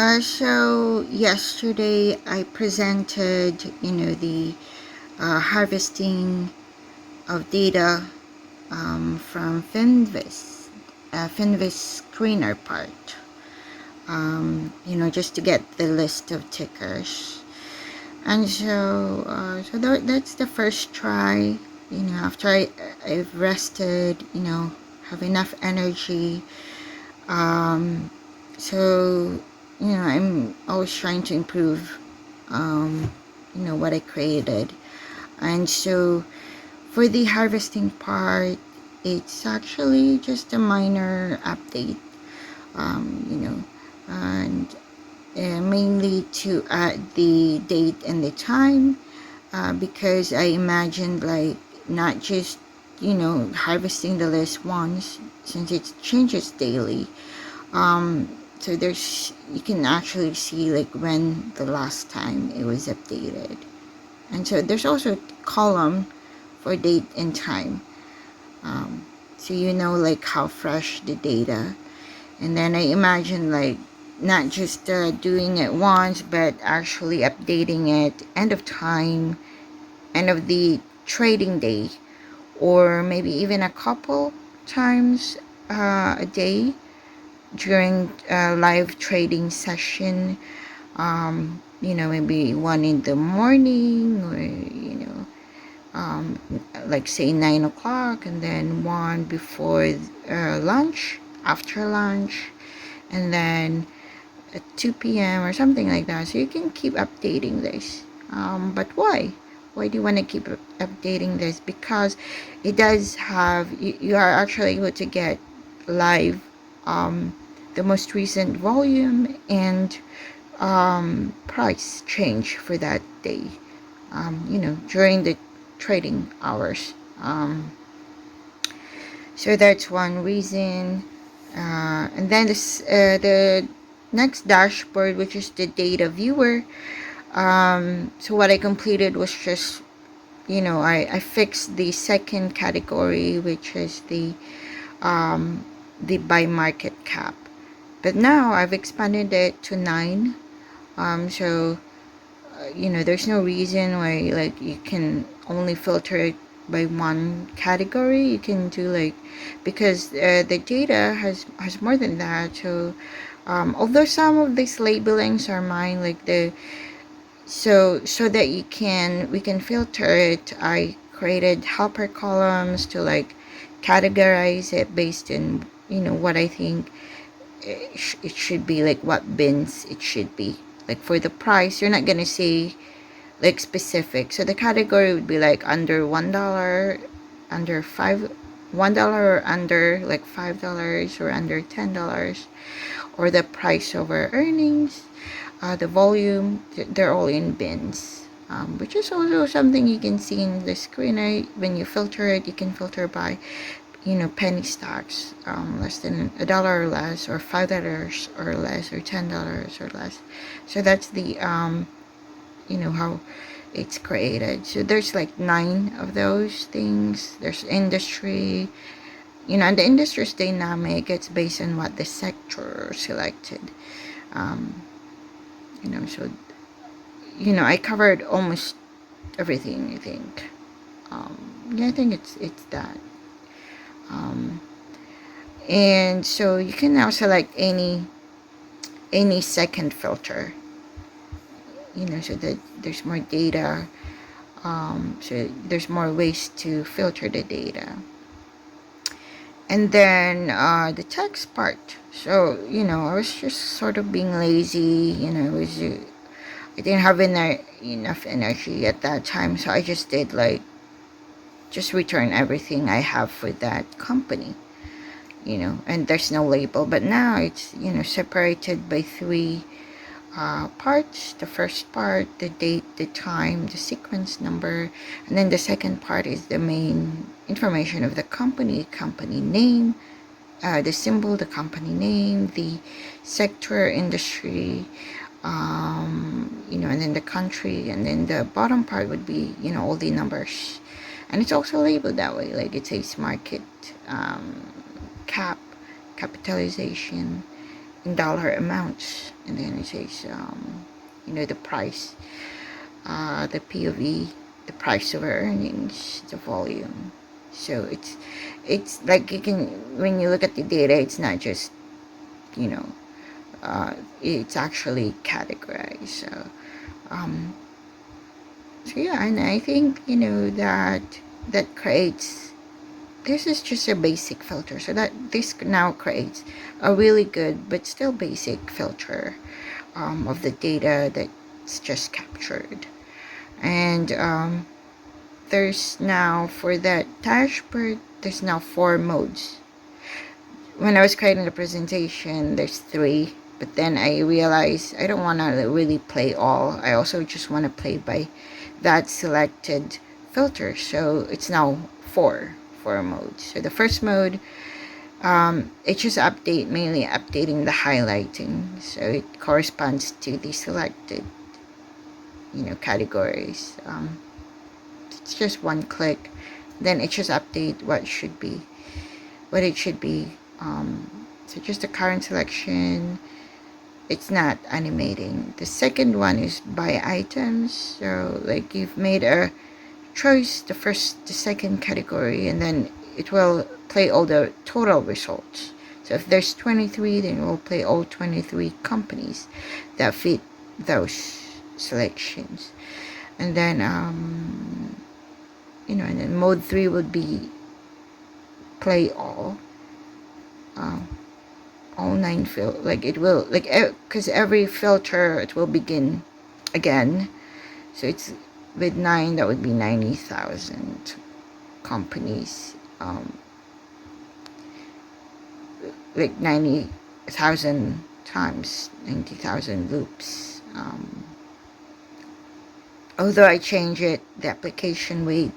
So yesterday I presented, the harvesting of data from Finviz screener part. Just to get the list of tickers. And that's the first try. After I've rested, have enough energy. Um, so I'm always trying to improve what I created. And so for the harvesting part, it's actually just a minor update, and mainly to add the date and the time, because I imagined like not just harvesting the list once, since it changes daily. So you can actually see like when the last time it was updated. And so there's also a column for date and time. So like how fresh the data. And then I imagine like not just doing it once, but actually updating it end of time, end of the trading day, or maybe even a couple times a day during a live trading session. Maybe one in the morning, or like say 9 o'clock, and then one before lunch, after lunch, and then at 2 p.m. or something like that. So you can keep updating this. But why? Why do you want to keep updating this? Because it does have, you are actually able to get live the most recent volume and price change for that day, during the trading hours. So that's one reason. And then the next dashboard, which is the data viewer. So what I completed was just, I fixed the second category, which is the by market cap. But now I've expanded it to 9. There's no reason why like you can only filter it by one category. You can do like, because the data has more than that. So although some of these labelings are mine, like so that we can filter it, I created helper columns to like categorize it based on what I think it should be, like what bins it should be. Like for the price, you're not gonna say like specific. So the category would be like under $1, under $1 or under like $5, or under $10, or the price over earnings, the volume. They're all in bins, which is also something you can see in the screen. When you filter it, you can filter by penny stocks, less than $1 or less, or $5 or less, or $10 or less. So that's the how it's created. So there's like 9 of those things. There's industry, and the industry is dynamic. It's based on what the sector selected. um so I covered almost everything, I think. I think it's that. um and so you can now select any second filter, so that there's more data. So there's more ways to filter the data. And then the text part. So I was just sort of being lazy. I didn't have enough energy at that time, so I just did like just return everything I have for that company. And there's no label. But now it's separated by 3 parts. The first part, the date, the time, the sequence number, and then the second part is the main information of the company name, the symbol, the company name, the sector, industry, and then the country, and then the bottom part would be all the numbers. And it's also labeled that way, like it says market cap, capitalization, in dollar amounts, and then it says the price, the POV, the price of earnings, the volume. So it's like you can, when you look at the data, it's not just you know it's actually categorized. Um, so yeah, and I think that creates, this is just a basic filter, so that this now creates a really good but still basic filter of the data that's just captured. And there's now, for that dashboard, there's now 4 modes. When I was creating the presentation, there's 3, but then I realized I don't want to really play all. I also just want to play by that selected filter. So it's now 4 modes. So the first mode, it just mainly updating the highlighting. So it corresponds to the selected, categories. It's just one click. Then it just update what it should be. So just the current selection. It's not animating. The second one is by items. So like you've made a choice, the second category, and then it will play all the total results. So if there's 23, then it will play all 23 companies that fit those selections. And then and then mode 3 would be play all 9 like it will, like, because every filter it will begin again. So it's with 9, that would be 90,000 companies, like 90,000 times 90,000 loops. Although I change it, the application, wait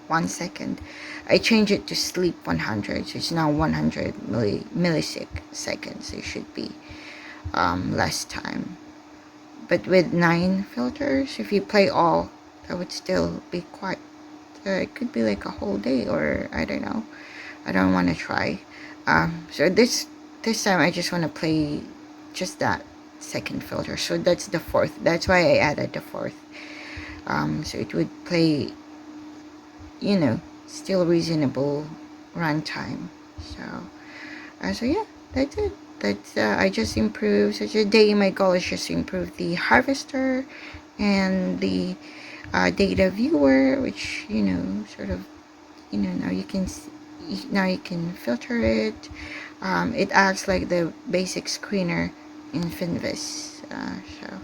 1 second, I change it to sleep 100, so it's now 100 milliseconds. It should be less time. But with 9 filters, if you play all, that would still be quite, it could be like a whole day, or I don't know. I don't want to try. So this time I just want to play just that second filter. So that's the 4th. That's why I added the 4th. So it would play, still reasonable runtime. So yeah, that's it. That's I just improved. So today my goal is just to improve the harvester and the data viewer, which sort of now you can filter it. It acts like the basic screener in Finviz. So